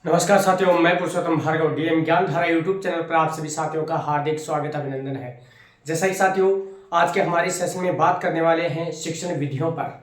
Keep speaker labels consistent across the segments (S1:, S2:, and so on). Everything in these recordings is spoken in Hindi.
S1: नमस्कार साथियों, मैं पुरुषोत्तम भार्गव डीएम ज्ञान धारा यूट्यूब चैनल पर आप सभी साथियों का हार्दिक स्वागत अभिनंदन है। जैसा ही साथियों, आज के हमारे सेशन में बात करने वाले हैं शिक्षण विधियों पर।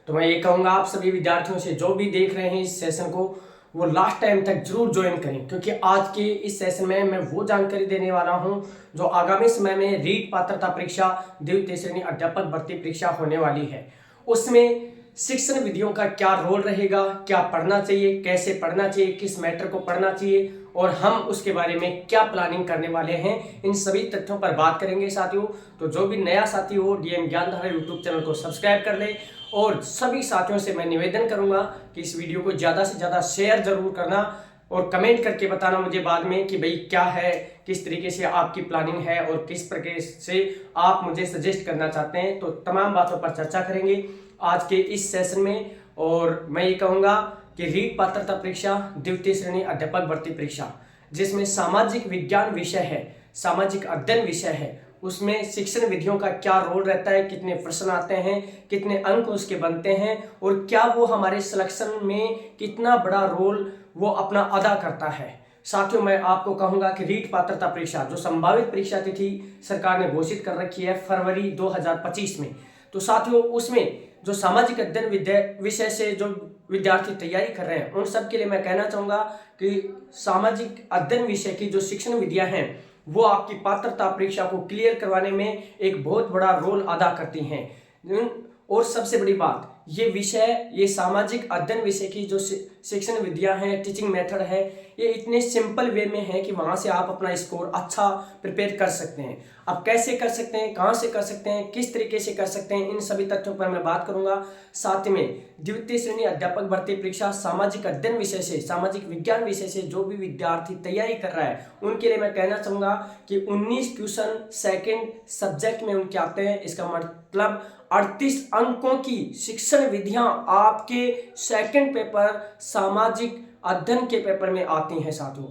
S1: तो मैं ये कहूँगा आप सभी विद्यार्थियों से जो भी देख रहे हैं इस सेशन को, वो लास्ट टाइम तक जरूर ज्वाइन करें, क्योंकि आज के इस सेशन में मैं वो जानकारी देने वाला हूँ जो आगामी समय में रीट पात्रता परीक्षा द्वितीय श्रेणी अध्यापक भर्ती परीक्षा होने वाली है। उसमें शिक्षण विधियों का क्या रोल रहेगा, क्या पढ़ना चाहिए, कैसे पढ़ना चाहिए, किस मैटर को पढ़ना चाहिए और हम उसके बारे में क्या प्लानिंग करने वाले हैं, इन सभी तथ्यों पर बात करेंगे साथियों। तो जो भी नया साथी हो डीएम ज्ञानधारा यूट्यूब चैनल को सब्सक्राइब कर ले और सभी साथियों से मैं निवेदन करूंगा कि इस वीडियो को ज़्यादा से ज़्यादा शेयर जरूर करना और कमेंट करके बताना मुझे बाद में कि भाई क्या है, किस तरीके से आपकी प्लानिंग है और किस प्रकार से आप मुझे सजेस्ट करना चाहते हैं। तो तमाम बातों पर चर्चा करेंगे आज के इस सेशन में। और मैं ये कहूँगा कि रीट पात्रता परीक्षा द्वितीय श्रेणी अध्यापक भर्ती परीक्षा, जिसमें सामाजिक विज्ञान विषय है, सामाजिक अध्ययन विषय है, उसमें शिक्षण विधियों का क्या रोल रहता है, कितने प्रश्न आते हैं, कितने अंक उसके बनते हैं और क्या वो हमारे सिलेक्शन में कितना बड़ा रोल वो अपना अदा करता है। साथियों, मैं आपको कहूंगा कि रीट पात्रता परीक्षा जो संभावित परीक्षा तिथि सरकार ने घोषित कर रखी है फरवरी 2025 में, तो साथियों उसमें जो सामाजिक अध्ययन विषय से जो विद्यार्थी तैयारी कर रहे हैं उन सब के लिए मैं कहना चाहूँगा कि सामाजिक अध्ययन विषय की जो शिक्षण विधियाँ हैं वो आपकी पात्रता परीक्षा को क्लियर करवाने में एक बहुत बड़ा रोल अदा करती हैं। और सबसे बड़ी बात, ये विषय, ये सामाजिक अध्ययन विषय की जो शिक्षण विधियां हैं, टीचिंग मेथड है, ये इतने सिंपल वे में है कि वहां से आप अपना स्कोर अच्छा प्रिपेयर कर सकते हैं। अब कैसे कर सकते हैं, कहां से कर सकते हैं, किस तरीके से कर सकते हैं, इन सभी तथ्यों पर मैं बात करूंगा। साथ में द्वितीय श्रेणी अध्यापक भर्ती परीक्षा सामाजिक अध्ययन विषय से, सामाजिक विज्ञान विषय से जो भी विद्यार्थी तैयारी कर रहा है उनके लिए मैं कहना चाहूंगा कि 19 क्वेश्चन सेकेंड सब्जेक्ट में उनके आते हैं। इसका मतलब 38 अंकों की शिक्षण विधियां आपके सेकंड पेपर सामाजिक अध्ययन के पेपर में आती हैं साथियों।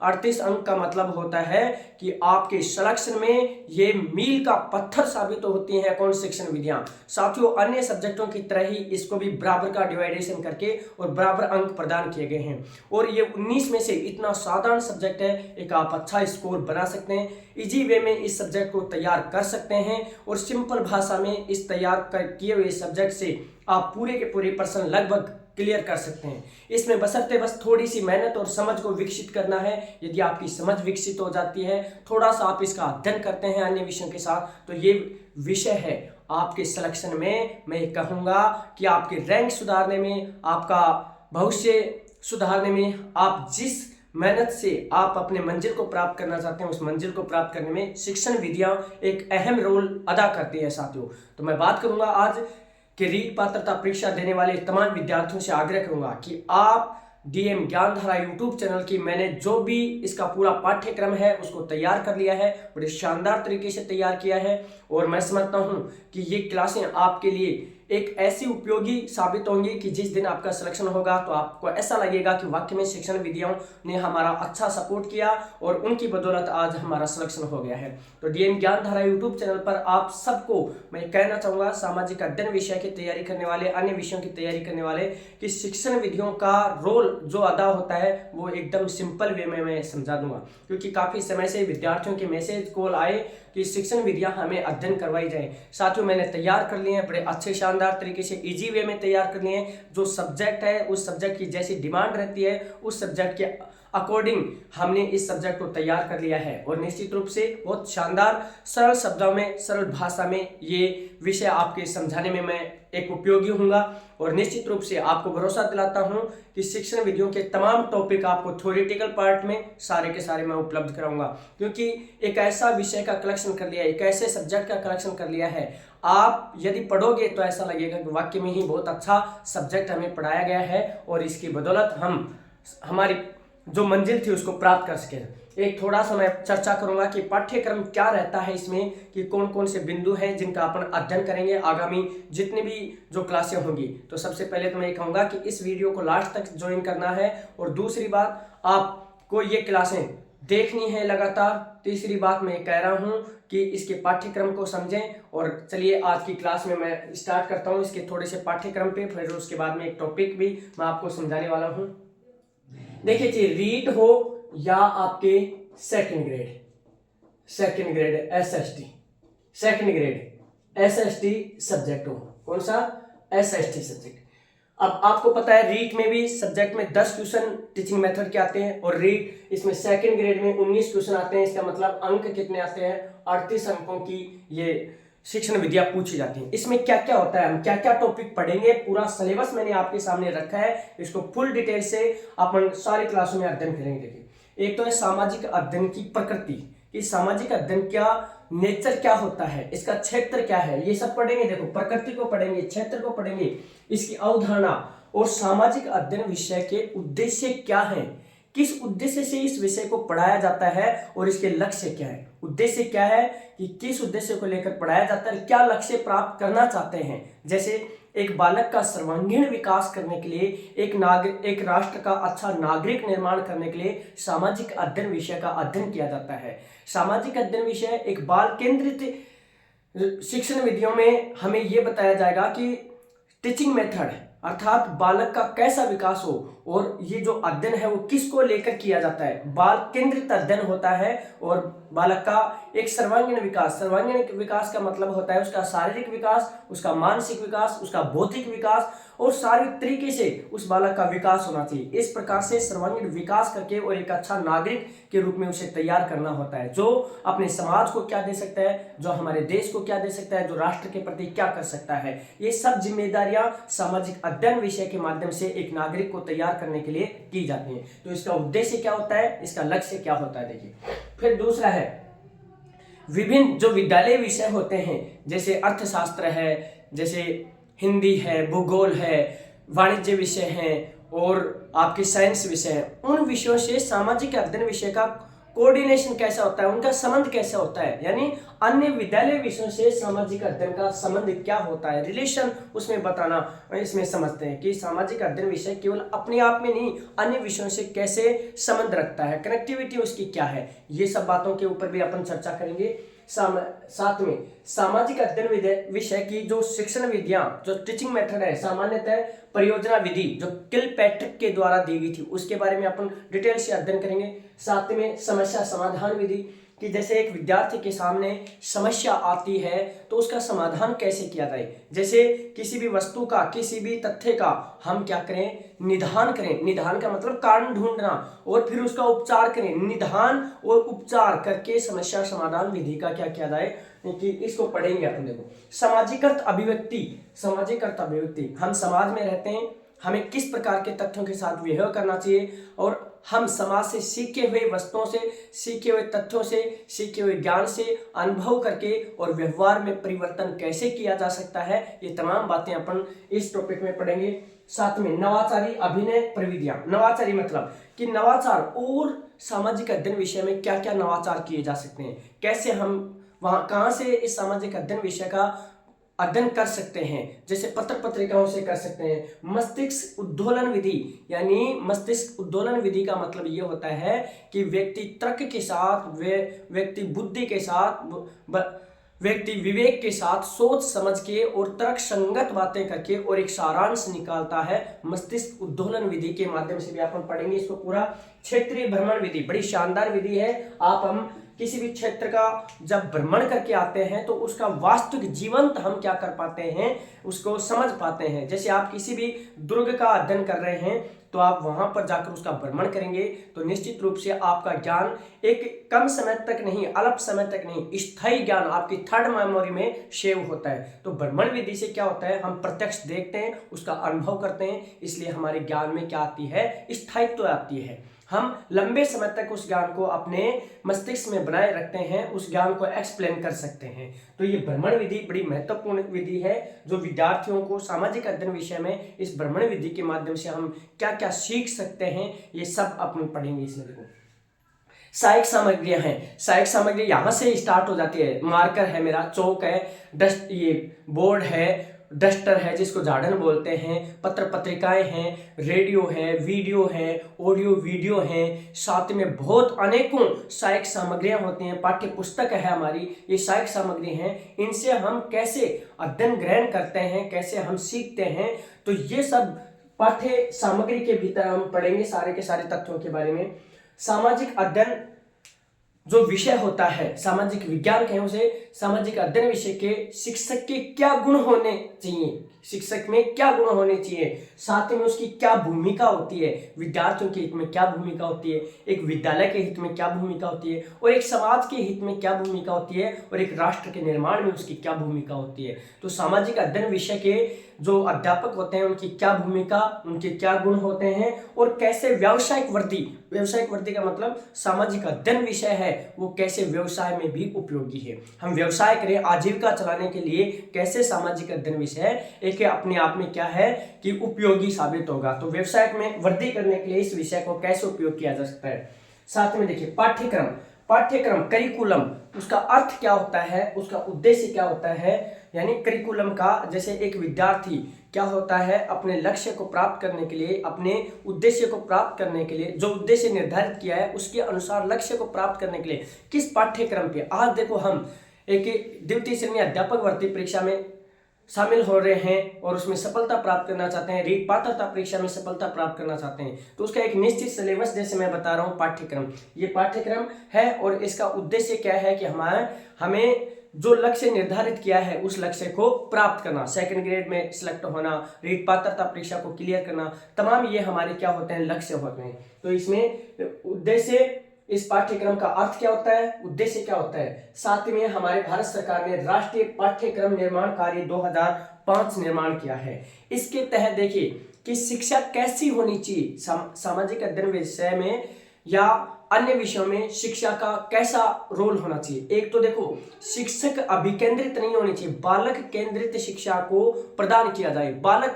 S1: 38 अंक का मतलब होता है कि आपके सिलेक्शन में ये मील का पत्थर साबित होती हैं कौन शिक्षण विधियां। साथियों, अन्य सब्जेक्टों की तरह ही इसको भी बराबर का डिवाइडेशन करके और बराबर अंक प्रदान किए गए हैं। और ये 19 में से इतना साधारण सब्जेक्ट है, एक आप अच्छा स्कोर बना सकते हैं, इजी वे में इस सब्जेक्ट को तैयार कर सकते हैं और सिंपल भाषा में इस तैयार किए हुए सब्जेक्ट से आप पूरे के पूरे प्रश्न लगभग क्लियर कर सकते हैं। इसमें बशर्ते बस थोड़ी सी मेहनत और समझ को विकसित करना है। यदि आपकी समझ विकसित हो जाती है, थोड़ा सा आप इसका अध्ययन करते हैं अन्य विषयों के साथ, तो ये विषय है आपके सिलेक्शन में, मैं कहूँगा कि आपके रैंक सुधारने में, आपका भविष्य सुधारने में, आप जिस मेहनत से आप अपने मंजिल को प्राप्त करना चाहते हैं उस मंजिल को प्राप्त करने में शिक्षण विधियां एक अहम रोल अदा करती है साथियों। तो मैं बात करूंगा आज कि रीट पात्रता परीक्षा देने वाले तमाम विद्यार्थियों से आग्रह करूंगा कि आप डीएम ज्ञानधारा यूट्यूब चैनल की मैंने जो भी इसका पूरा पाठ्यक्रम है उसको तैयार कर लिया है, बड़े शानदार तरीके से तैयार किया है। और मैं समझता हूं कि ये क्लासें आपके लिए एक ऐसी उपयोगी साबित होंगी कि जिस दिन आपका सिलेक्शन होगा तो आपको ऐसा लगेगा कि वाकई में शिक्षण विधियों ने हमारा अच्छा सपोर्ट किया और उनकी बदौलत आज हमारा सिलेक्शन हो गया है। तो डीएम ज्ञानधारा यूट्यूब चैनल पर आप सबको मैं कहना चाहूँगा, सामाजिक अध्ययन विषय की तैयारी करने वाले, अन्य विषयों की तैयारी करने वाले, कि शिक्षण विधियों का रोल जो अदा होता है वो एकदम सिंपल वे में मैं समझा दूंगा। क्योंकि काफ़ी समय से विद्यार्थियों के मैसेज कॉल आए कि शिक्षण विधियां हमें अध्ययन करवाई जाए। साथियों, मैंने तैयार कर लिए हैं, बड़े अच्छे शानदार तरीके से इजी वे में तैयार कर लिए हैं। जो सब्जेक्ट है उस सब्जेक्ट की जैसी डिमांड रहती है उस सब्जेक्ट के अकॉर्डिंग हमने इस सब्जेक्ट को तैयार कर लिया है और निश्चित रूप से बहुत शानदार सरल शब्दों में, सरल भाषा में ये विषय आपके समझाने में मैं एक उपयोगी होऊंगा। और निश्चित रूप से आपको भरोसा दिलाता हूं कि शिक्षण विधियों के तमाम टॉपिक आपको थ्योरेटिकल पार्ट में सारे के सारे मैं उपलब्ध कराऊंगा। क्योंकि एक ऐसा विषय का कलेक्शन कर लिया है, एक ऐसे सब्जेक्ट का कलेक्शन कर लिया है, आप यदि पढ़ोगे तो ऐसा लगेगा कि वाकई में ही बहुत अच्छा सब्जेक्ट हमें पढ़ाया गया है और इसकी बदौलत हम हमारी जो मंजिल थी उसको प्राप्त कर सके। एक थोड़ा सा मैं चर्चा करूंगा कि पाठ्यक्रम क्या रहता है इसमें, कि कौन कौन से बिंदु हैं जिनका अपन अध्ययन करेंगे आगामी जितने भी जो क्लासें होंगी। तो सबसे पहले तो मैं कहूँगा कि इस वीडियो को लास्ट तक ज्वाइन करना है और दूसरी बात, आपको ये क्लासें देखनी है लगातार। तीसरी बात मैं कह रहा हूँ कि इसके पाठ्यक्रम को समझें। और चलिए आज की क्लास में मैं स्टार्ट करता हूँ इसके थोड़े से पाठ्यक्रम पे, फिर उसके बाद में एक टॉपिक भी मैं आपको समझाने वाला हूँ। देखिए जी, रीट हो या आपके second grade SST, second grade SST subject हो। कौन सा? SST subject. अब आपको पता है रीट में भी सब्जेक्ट में 10 क्वेश्चन टीचिंग मेथड के आते हैं, और रीट इसमें सेकंड ग्रेड में 19 क्वेश्चन आते हैं। इसका मतलब अंक कितने आते हैं? 38 अंकों की ये शिक्षण विद्या पूछी जाती है। इसमें क्या क्या होता है, हम क्या क्या टॉपिक पढ़ेंगे, पूरा सिलेबस मैंने आपके सामने रखा है। इसको फुल डिटेल से अपन सारी क्लासों में अध्ययन करेंगे। देखिए, एक तो है सामाजिक अध्ययन की प्रकृति, कि सामाजिक अध्ययन क्या नेचर क्या होता है, इसका क्षेत्र क्या है, ये सब पढ़ेंगे। देखो, प्रकृति को पढ़ेंगे, क्षेत्र को पढ़ेंगे, इसकी अवधारणा, और सामाजिक अध्ययन विषय के उद्देश्य क्या है, किस उद्देश्य से इस विषय को पढ़ाया जाता है, और इसके लक्ष्य क्या है। उद्देश्य क्या है कि किस उद्देश्य को लेकर पढ़ाया जाता है, क्या लक्ष्य प्राप्त करना चाहते हैं। जैसे एक बालक का सर्वांगीण विकास करने के लिए, एक राष्ट्र का अच्छा नागरिक निर्माण करने के लिए सामाजिक अध्ययन विषय का अध्ययन किया जाता है। सामाजिक अध्ययन विषय एक बाल केंद्रित शिक्षण विधियों में हमें यह बताया जाएगा कि टीचिंग मेथड अर्थात बालक का कैसा विकास हो, और ये जो अध्ययन है वो किसको लेकर किया जाता है। बाल केंद्रित अध्ययन होता है, और बालक का एक सर्वांगीण विकास का मतलब होता है उसका शारीरिक विकास, उसका मानसिक विकास, उसका बौद्धिक विकास, और शारीरिक तरीके से उस बालक का विकास होना चाहिए। इस प्रकार से सर्वांगीण विकास करके और एक अच्छा नागरिक के रूप में उसे तैयार करना होता है, जो अपने समाज को क्या दे सकता है, जो हमारे देश को क्या दे सकता है, जो राष्ट्र के प्रति क्या कर सकता है। ये सब जिम्मेदारियां सामाजिक अध्ययन विषय के माध्यम से एक नागरिक को तैयार करने के लिए की जाती हैं। तो इसका उद्देश्य क्या होता है, इसका लक्ष्य क्या होता है। देखिए, फिर दूसरा है विभिन्न जो विद्यालय विषय होते हैं, जैसे अर्थशास्त्र है, जैसे हिंदी है, भूगोल है, वाणिज्य विषय है, और आपके साइंस विषय है। उन विषयों से सामाजिक अध्ययन विषय का कोऑर्डिनेशन कैसा होता है, उनका संबंध कैसा होता है, यानी अन्य विद्यालय विषयों से सामाजिक अध्ययन का संबंध क्या होता है, रिलेशन उसमें बताना। इसमें समझते हैं कि सामाजिक अध्ययन विषय केवल अपने आप में नहीं, अन्य विषयों से कैसे संबंध रखता है, कनेक्टिविटी उसकी क्या है। ये सब बातों के ऊपर भी अपन चर्चा करेंगे। साथ में सामाजिक अध्ययन विषय की जो शिक्षण विधियां, जो टीचिंग मेथड है, सामान्यतः परियोजना विधि जो किलपैट्रिक के द्वारा दी गई थी, उसके बारे में अपन डिटेल से अध्ययन करेंगे। साथ में समस्या समाधान विधि, कि जैसे एक विद्यार्थी के सामने समस्या आती है तो उसका समाधान कैसे किया जाए। जैसे किसी भी वस्तु का, किसी भी तथ्य का हम क्या करें, निदान करें। निदान का मतलब कारण ढूंढना, और फिर उसका उपचार करें। निदान और उपचार करके समस्या समाधान विधि का क्या किया जाए, कि इसको पढ़ेंगे अपन। देखो, सामाजिक अभिव्यक्ति, हम समाज में रहते हैं, हमें किस प्रकार के तथ्यों के साथ व्यवहार करना चाहिए, और हम समाज से सीखे हुए वस्तुओं से, सीखे हुए तथ्यों से, सीखे हुए ज्ञान से अनुभव करके और व्यवहार में परिवर्तन कैसे किया जा सकता है, ये तमाम बातें अपन इस टॉपिक में पढ़ेंगे। साथ में नवाचारी अभिनय प्रविधियां, नवाचारी मतलब कि नवाचार और सामाजिक अध्ययन विषय में क्या क्या नवाचार किए जा सकते हैं, कैसे हम वहां कहां से इस सामाजिक अध्ययन विषय का अध्ययन कर सकते हैं। जैसे पत्र पत्रिकाओं से कर सकते हैं। मस्तिष्क उद्दोलन विधि, यानी मस्तिष्क उद्दोलन विधि का मतलब ये होता है कि व्यक्ति तर्क के साथ, व्यक्ति बुद्धि के साथ, व्यक्ति विवेक के साथ सोच समझ के और तर्क संगत बातें करके और एक सारांश निकालता है। मस्तिष्क उद्दोलन विधि के माध्यम से भी अपन पढ़ेंगे इसको पूरा। क्षेत्रीय भ्रमण विधि बड़ी शानदार विधि है। हम किसी भी क्षेत्र का जब भ्रमण करके आते हैं तो उसका वास्तविक जीवंत हम क्या कर पाते हैं, उसको समझ पाते हैं। जैसे आप किसी भी दुर्ग का अध्ययन कर रहे हैं तो आप वहां पर जाकर उसका भ्रमण करेंगे तो निश्चित रूप से आपका ज्ञान एक कम समय तक नहीं, अल्प समय तक नहीं, स्थायी ज्ञान आपकी थर्ड मेमोरी में सेव होता है। तो भ्रमण विधि से क्या होता है, हम प्रत्यक्ष देखते हैं, उसका अनुभव करते हैं, इसलिए हमारे ज्ञान में क्या आती है, स्थायित्व आती है। हम लंबे समय तक उस ज्ञान को अपने मस्तिष्क में बनाए रखते हैं, उस ज्ञान को एक्सप्लेन कर सकते हैं। तो ये भ्रमण विधि बड़ी महत्वपूर्ण विधि है जो विद्यार्थियों को सामाजिक अध्ययन विषय में इस भ्रमण विधि के माध्यम से हम क्या क्या सीख सकते हैं, ये सब अपन पढ़ेंगे इसमें। देखो, सहायक सामग्रियां हैं। सहायक सामग्री यहाँ से स्टार्ट हो जाती है। मार्कर है मेरा, चौक है, डस्ट, ये बोर्ड है, डस्टर है जिसको झाड़न बोलते हैं, पत्र पत्रिकाएं हैं, रेडियो है, वीडियो है, ऑडियो वीडियो हैं, साथ में बहुत अनेकों सहायक सामग्रियां होती हैं। पाठ्य पुस्तक है हमारी, ये सहायक सामग्री हैं। इनसे हम कैसे अध्ययन ग्रहण करते हैं, कैसे हम सीखते हैं, तो ये सब पाठ्य सामग्री के भीतर हम पढ़ेंगे सारे के सारे तथ्यों के बारे में। सामाजिक अध्ययन जो विषय होता है, सामाजिक विज्ञान कहें उसे, सामाजिक अध्ययन विषय के शिक्षक के क्या गुण होने चाहिए, शिक्षक में क्या गुण होने चाहिए, साथ में उसकी क्या भूमिका होती है, विद्यार्थियों के हित में क्या भूमिका होती है, एक विद्यालय के हित में क्या भूमिका होती है, और एक समाज के हित में क्या भूमिका होती है, और एक राष्ट्र के निर्माण में उसकी क्या भूमिका होती है। तो सामाजिक अध्ययन विषय के जो अध्यापक होते हैं उनकी क्या भूमिका, उनके क्या गुण होते हैं, और कैसे व्यावसायिक वर्दी का मतलब सामाजिक अध्ययन विषय है, वो कैसे व्यवसाय में भी उपयोगी है। हम व्यवसाय करें, आजीविका चलाने के लिए कैसे सामाजिक अध्ययन विषय एक अपने आप में क्या है कि उपयोगी साबित होगा। तो व्यवसाय में वृद्धि करने के लिए इस विषय को कैसे उपयोग किया जा सकता है। साथ में देखिए पाठ्यक्रम करिकुलम, उसका अर्थ क्या होता है, उसका उद्देश्य क्या होता है। यानी करिकुलम का, जैसे एक विद्यार्थी क्या होता है अपने लक्ष्य को प्राप्त करने के लिए, अपने उद्देश्य को प्राप्त करने के लिए, जो उद्देश्य निर्धारित किया है उसके अनुसार लक्ष्य को प्राप्त करने के लिए किस पाठ्यक्रम पे, आज देखो हम एक द्वितीय श्रेणी अध्यापक भर्ती परीक्षा में शामिल हो रहे हैं और उसमें सफलता प्राप्त करना चाहते हैं, रीट पात्रता परीक्षा में सफलता प्राप्त करना चाहते हैं, तो उसका एक निश्चित सिलेबस, जैसे मैं बता रहा हूँ पाठ्यक्रम, ये पाठ्यक्रम है और इसका उद्देश्य क्या है कि हमें जो लक्ष्य निर्धारित किया है उस लक्ष्य को प्राप्त करना, सेकंड ग्रेड में सिलेक्ट होना, रीट पात्रता परीक्षा को क्लियर करना, तमाम ये हमारे क्या होते हैं, लक्ष्य होते हैं। तो इसमें उद्देश्य, इस पाठ्यक्रम का अर्थ क्या होता है, उद्देश्य क्या होता है। साथ में हमारे भारत सरकार ने राष्ट्रीय पाठ्यक्रम निर्माण कार्य 2005 निर्माण किया है। इसके तहत देखिए कि शिक्षा कैसी होनी चाहिए, सामाजिक अध्ययन विषय में या अन्य विषयों में शिक्षा का कैसा रोल होना चाहिए। एक तो देखो, शिक्षक अभिकेंद्रित नहीं होनी चाहिए, बालक केंद्रित शिक्षा को प्रदान किया जाए। बालक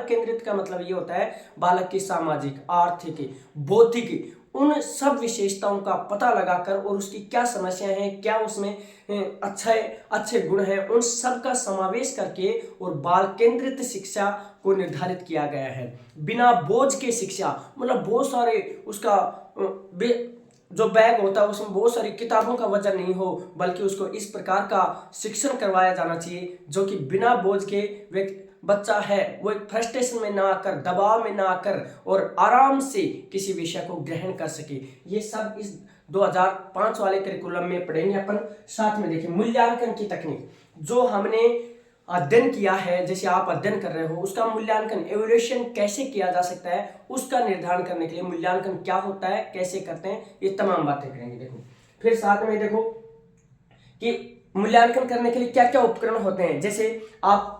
S1: केंद्रित का मतलब ये होता है बालक की सामाजिक, आर्थिक, बौद्धिक, उन सब विशेषताओं का पता लगाकर और उसकी क्या समस्याएं हैं, क्या उसमें अच्छे गुण हैं, उन सब का समावेश करके और बाल केंद्रित शिक्षा को निर्धारित किया गया है। बिना बोझ के शिक्षा, मतलब बहुत सारे उसका जो बैग होता है उसमें बहुत सारी किताबों का वजन नहीं हो, बल्कि उसको इस प्रकार का शिक्षण करवाया जाना चाहिए जो कि बिना बोझ के बच्चा है वो एक फ्रस्ट्रेशन में ना आकर, दबाव में ना आकर और आराम से किसी विषय को ग्रहण कर सके। ये सब इस 2005 वाले करिकुलम में पढ़ेंगे अपन। साथ में देखिए मूल्यांकन की तकनीक, जो हमने अध्ययन किया है, जैसे आप अध्ययन कर रहे हो, उसका मूल्यांकन, एवल्यूएशन कैसे किया जा सकता है, उसका निर्धारण करने के लिए मूल्यांकन क्या होता है, कैसे करते हैं, ये तमाम बातें करेंगे। देखो फिर साथ में देखो कि मूल्यांकन करने के लिए क्या क्या उपकरण होते हैं। जैसे आप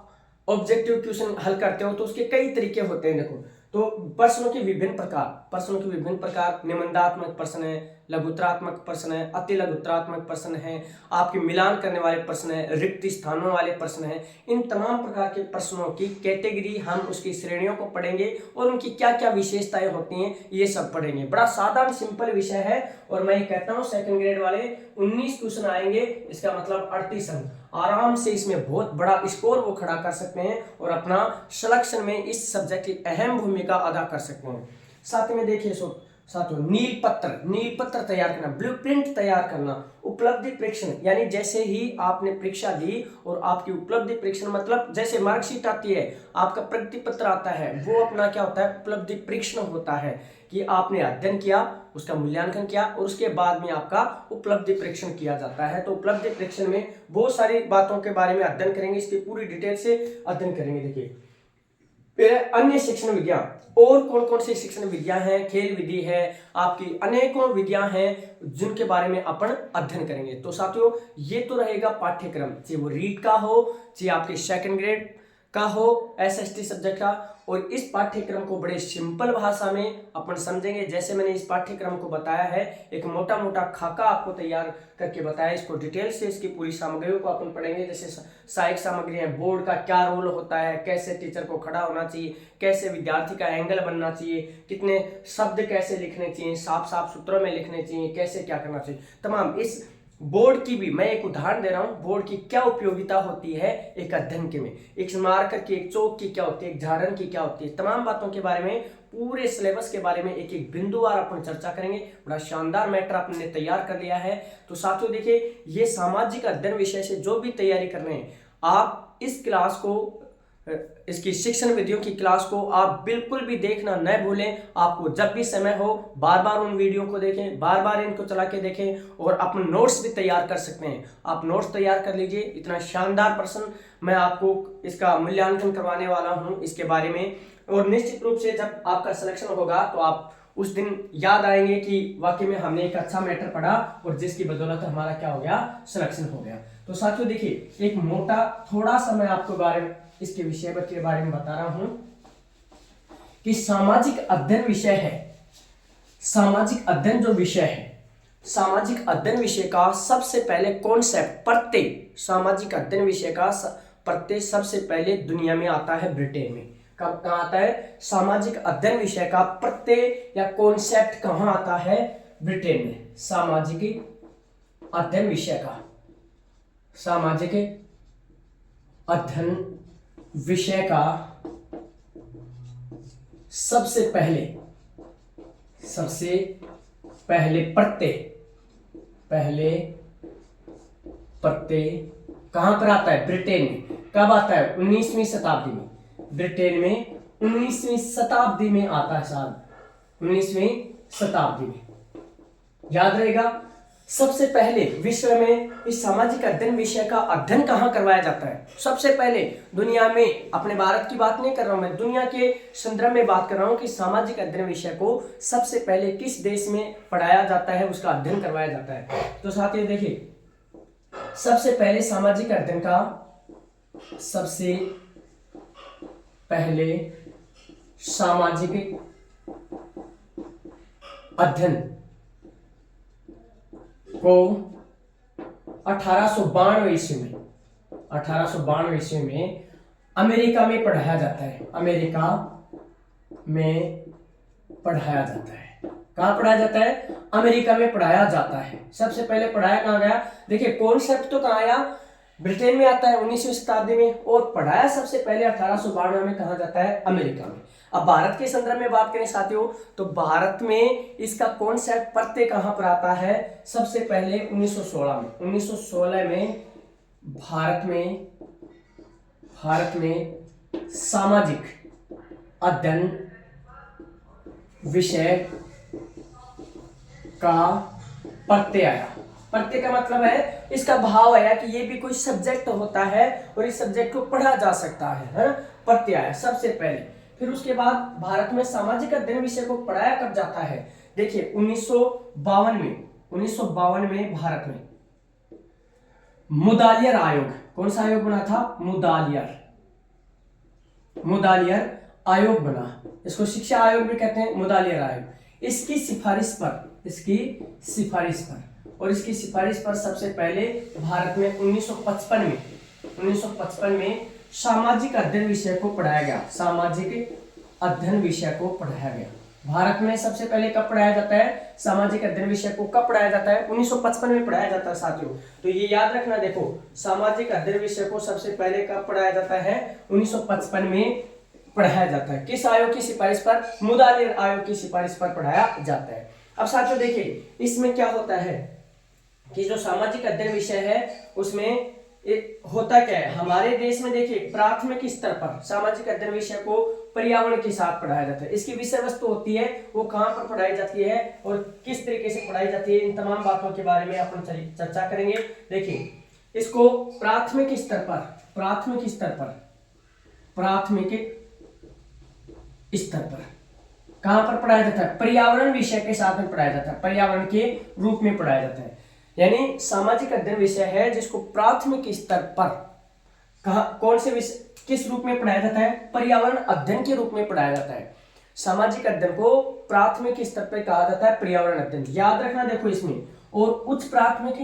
S1: ऑब्जेक्टिव क्वेश्चन हल करते हो तो उसके कई तरीके होते हैं। देखो तो प्रश्नों के विभिन्न प्रकार, निबंधात्मक प्रश्न है, लघुत्तरात्मक प्रश्न है, अति लघुत्तरात्मक प्रश्न है, आपके मिलान करने वाले प्रश्न है, रिक्त स्थानों वाले प्रश्न है। इन तमाम प्रकार के प्रश्नों की कैटेगरी, हम उसकी श्रेणियों को पढ़ेंगे और उनकी क्या क्या विशेषताएं होती हैं ये सब पढ़ेंगे। बड़ा साधारण सिंपल विषय है और मैं ये कहता हूँ सेकंड ग्रेड वाले 19 क्वेश्चन आएंगे, इसका मतलब 38 अंक, आराम से इसमें बहुत बड़ा स्कोर वो खड़ा कर सकते हैं और अपना सिलेक्शन में इस सब्जेक्ट की अहम भूमिका अदा कर सकते हैं। साथ में देखिए साथियों नील पत्र तैयार करना, ब्लूप्रिंट तैयार करना, उपलब्धि परीक्षण, यानी जैसे ही आपने परीक्षा दी और आपकी उपलब्धि परीक्षण मतलब जैसे मार्कशीट आती है, आपका प्रगति पत्र आता है, वो अपना क्या होता है, उपलब्धि परीक्षण होता है कि आपने अध्ययन किया, उसका मूल्यांकन किया और उसके बाद में आपका उपलब्धि परीक्षण किया जाता है। तो उपलब्धि परीक्षण में बहुत सारी बातों के बारे में अध्ययन करेंगे, इसकी पूरी डिटेल से अध्ययन करेंगे। देखिए अन्य शिक्षण विधियां, और कौन कौन सी शिक्षण विधियां हैं, खेल विधि है, आपकी अनेकों विधियां हैं जिनके बारे में अपन अध्ययन करेंगे। तो साथियों ये तो रहेगा पाठ्यक्रम, चाहे वो रीट का हो, चाहे आपके सेकंड ग्रेड का हो, एसएसटी सब्जेक्ट का, और इस पाठ्यक्रम को बड़े सिंपल भाषा में अपन समझेंगे। जैसे मैंने इस पाठ्यक्रम को बताया है, एक मोटा मोटा खाका आपको तैयार करके बताया, इसको डिटेल से इसकी पूरी सामग्रियों को अपन पढ़ेंगे। जैसे सहायक सामग्री है, बोर्ड का क्या रोल होता है, कैसे टीचर को खड़ा होना चाहिए, कैसे विद्यार्थी का एंगल बनना चाहिए, कितने शब्द कैसे लिखने चाहिए, साफ साफ सूत्रों में लिखने चाहिए, कैसे क्या करना चाहिए, तमाम। इस बोर्ड की भी मैं एक उदाहरण दे रहा हूं, बोर्ड की क्या उपयोगिता होती है एक अध्ययन के में, एक मार्कर की, एक चौक की क्या होती है, एक झाड़न की क्या होती है, तमाम बातों के बारे में, पूरे सिलेबस के बारे में एक एक बिंदुवार अपन चर्चा करेंगे। बड़ा शानदार मैटर आपने तैयार कर लिया है। तो साथियों देखिए ये सामाजिक अध्ययन विषय से जो भी तैयारी कर रहे हैं, आप इस क्लास को इसकी शिक्षण विधियों की क्लास को आप बिल्कुल भी देखना न भूलें। आपको जब भी समय हो बार बार उन वीडियो को देखें, बार बार इनको चला के देखें और अपने नोट्स भी तैयार कर सकते हैं। आप नोट्स तैयार कर लीजिए। इतना शानदार प्रश्न मैं आपको इसका मूल्यांकन करवाने वाला हूं इसके बारे में, और निश्चित रूप से जब आपका सिलेक्शन होगा तो आप उस दिन याद आएंगे कि वाकई में हमने एक अच्छा मैटर पढ़ा और जिसकी बदौलत हमारा क्या हो गया, सिलेक्शन हो गया। तो साथियों देखिए, एक मोटा थोड़ा सा मैं आपको बारे में इसके विषय के बारे में बता रहा हूं कि सामाजिक अध्ययन विषय है। सामाजिक अध्ययन जो विषय है, सामाजिक अध्ययन विषय का सबसे पहले कॉन्सेप्ट प्रत्यय, सामाजिक अध्ययन विषय का प्रत्यय सबसे पहले दुनिया में आता है ब्रिटेन में। कब कहाँ आता है? सामाजिक अध्ययन विषय का प्रत्यय या कॉन्सेप्ट कहाँ आता है? ब्रिटेन में। सामाजिक अध्ययन विषय का, सामाजिक अध्ययन विषय का सबसे पहले प्रत्यय कहां पर आता है? ब्रिटेन में। कब आता है? 19वीं शताब्दी में। ब्रिटेन में 19वीं शताब्दी में आता है साहब, 19वीं शताब्दी में। याद रहेगा, सबसे पहले विश्व में इस सामाजिक अध्ययन विषय का अध्ययन कहाँ करवाया जाता है? सबसे पहले दुनिया में, अपने भारत की बात नहीं कर रहा हूं मैं, दुनिया के संदर्भ में बात कर रहा हूं कि सामाजिक अध्ययन विषय को सबसे पहले किस देश में पढ़ाया जाता है, उसका अध्ययन करवाया जाता है। तो साथियों देखिए, सबसे पहले सामाजिक अध्ययन का सबसे पहले सामाजिक अध्ययन को 1892 ईस्वी में अमेरिका में पढ़ाया जाता है। अमेरिका में पढ़ाया जाता है। कहां पढ़ाया जाता है? अमेरिका में पढ़ाया जाता है। सबसे पहले पढ़ाया कहां गया? देखिए, कॉन्सेप्ट तो कहां आया? ब्रिटेन में आता है 19वीं शताब्दी में, और पढ़ाया सबसे पहले 1892 में कहा जाता है? अमेरिका में। अब भारत के संदर्भ में बात करें साथियों, तो भारत में इसका कॉन्सेप्ट प्रत्यय कहां पर आता है? सबसे पहले 1916 में। 1916 में भारत में सामाजिक अध्ययन विषय का प्रत्यय आया। प्रत्यय का मतलब है, इसका भाव आया कि ये भी कोई सब्जेक्ट होता है और इस सब्जेक्ट को पढ़ा जा सकता है। प्रत्यय आया सबसे पहले। फिर उसके बाद भारत में सामाजिक अध्ययन विषय को पढ़ाया कब जाता है? देखिए, 1952 में भारत में मुदालियर आयोग, कौन सा आयोग बना था? मुदालियर आयोग बना। इसको शिक्षा आयोग भी कहते हैं, मुदालियर आयोग। इसकी सिफारिश पर सबसे पहले भारत में 1955 में सामाजिक अध्ययन विषय को पढ़ाया गया। सामाजिक अध्ययन विषय को पढ़ाया गया भारत में। सबसे पहले कब पढ़ाया जाता है? सामाजिक अध्ययन विषय को कब पढ़ाया जाता है? 1955 में पढ़ाया जाता है साथियों। तो ये याद रखना। देखो, सामाजिक अध्ययन विषय को सबसे पहले कब पढ़ाया जाता है? 1955 में पढ़ाया जाता है। किस आयोग की सिफारिश पर? मुदालियर आयोग की सिफारिश पर पढ़ाया जाता है। अब साथियों देखिए, इसमें क्या होता है कि जो सामाजिक अध्ययन विषय है उसमें होता क्या है? हमारे देश में देखिए, प्राथमिक स्तर पर सामाजिक अध्ययन विषय को पर्यावरण के साथ पढ़ाया जाता है। इसकी विषय वस्तु होती है वो कहां पर पढ़ाई जाती है और किस तरीके से पढ़ाई जाती है, इन तमाम बातों के बारे में अपन चर्चा करेंगे। देखिए, इसको प्राथमिक स्तर पर कहां पर पढ़ाया जाता है? पर्यावरण विषय के साथ में पढ़ाया जाता है। पर्यावरण के रूप में पढ़ाया जाता है। यानी सामाजिक अध्ययन विषय है जिसको प्राथमिक स्तर पर कौन से विषय किस रूप में पढ़ाया जाता है? पर्यावरण अध्ययन के रूप में पढ़ाया जाता है। सामाजिक अध्ययन को प्राथमिक स्तर पर कहा जाता है पर्यावरण अध्ययन। याद रखना। देखो इसमें, और उच्च प्राथमिक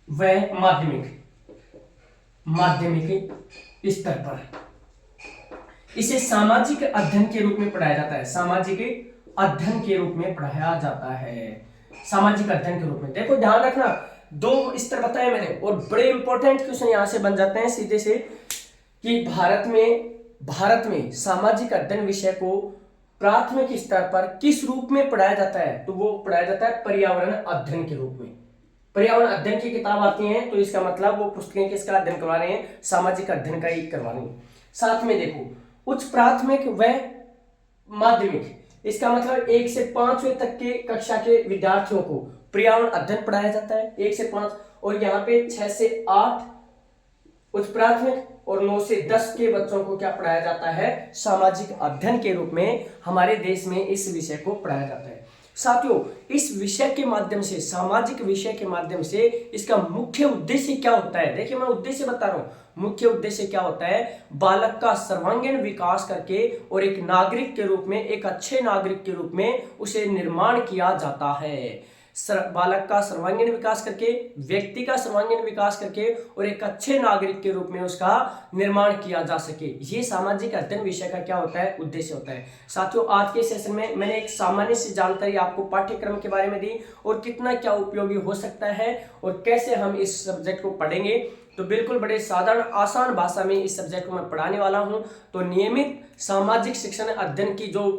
S1: व माध्यमिक स्तर पर इसे सामाजिक अध्ययन के रूप में पढ़ाया जाता है। सामाजिक अध्ययन के रूप में पढ़ाया जाता है। सामाजिक अध्ययन के रूप में। देखो, ध्यान रखना, 2 स्तर बताए मैंने, और बड़े इंपॉर्टेंट क्वेश्चन यहां से बन जाते हैं सीधे से कि भारत में सामाजिक अध्ययन विषय को प्राथमिक स्तर पर किस रूप में पढ़ाया जाता है? तो वो पढ़ाया जाता है पर्यावरण अध्ययन के रूप में। पर्यावरण अध्ययन की किताब आती है तो इसका मतलब वो पुस्तकें किसका अध्ययन करवा रहे हैं, सामाजिक अध्ययन का ही करवा रहे हैं। साथ में देखो उच्च प्राथमिक व माध्यमिक, इसका मतलब 1 से 5वीं तक के कक्षा के विद्यार्थियों को पर्यावरण अध्ययन पढ़ाया जाता है 1 से 5, और यहाँ पे 6 से 8 उच्च प्राथमिक और 9 से 10 के बच्चों को क्या पढ़ाया जाता है, सामाजिक अध्ययन के रूप में हमारे देश में इस विषय को पढ़ाया जाता है। साथियों, इस विषय के माध्यम से, सामाजिक विषय के माध्यम से इसका मुख्य उद्देश्य क्या होता है, देखिए मैं उद्देश्य बता रहा हूं, मुख्य उद्देश्य क्या होता है, बालक का सर्वांगीण विकास करके और एक नागरिक के रूप में, एक अच्छे नागरिक के रूप में उसे निर्माण किया जाता है। बालक का सर्वांगीण विकास करके, व्यक्ति का सर्वांगीण विकास करके और एक अच्छे नागरिक के रूप में उसका निर्माण किया जा सके, ये सामाजिक अध्ययन विषय का क्या होता है, उद्देश्य होता है। साथियों, आज के सेशन में मैंने एक सामान्य सी जानकारी आपको पाठ्यक्रम के बारे में दी और कितना क्या उपयोगी हो सकता है और कैसे हम इस सब्जेक्ट को पढ़ेंगे। तो बिल्कुल बड़े साधारण आसान भाषा में इस सब्जेक्ट को मैं पढ़ाने वाला हूं। तो नियमित सामाजिक शिक्षण अध्ययन की जो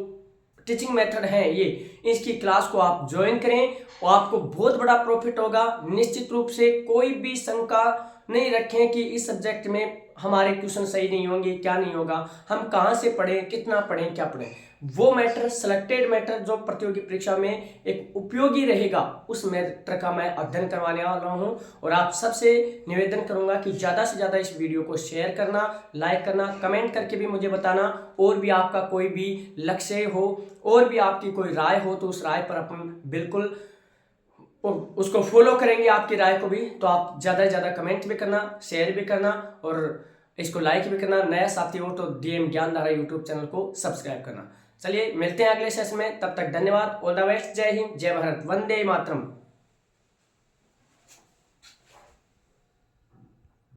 S1: टीचिंग मेथड है ये, इसकी क्लास को आप ज्वाइन करें और आपको बहुत बड़ा प्रॉफिट होगा। निश्चित रूप से कोई भी शंका नहीं रखें कि इस सब्जेक्ट में हमारे क्वेश्चन सही नहीं होंगे, क्या नहीं होगा, हम कहाँ से पढ़ें, कितना पढ़ें, क्या पढ़ें। वो मैटर, सिलेक्टेड मैटर जो प्रतियोगी परीक्षा में एक उपयोगी रहेगा, उस मैटर का मैं अध्ययन करवाने वाला हूं। और आप सबसे निवेदन करूंगा कि ज़्यादा से ज़्यादा इस वीडियो को शेयर करना, लाइक करना, कमेंट करके भी मुझे बताना। और भी आपका कोई भी लक्ष्य हो और भी आपकी कोई राय हो तो उस राय पर अपन बिल्कुल उसको फॉलो करेंगे, आपकी राय को भी। तो आप ज़्यादा से ज़्यादा कमेंट भी करना, शेयर भी करना और इसको लाइक भी करना। नया साथी हो तो डीएम ज्ञानधारा यूट्यूब चैनल को सब्सक्राइब करना। चलिए मिलते हैं अगले सेशन में, तब तक धन्यवाद, ऑल द बेस्ट, जय हिंद, जय भारत, वंदे मातरम।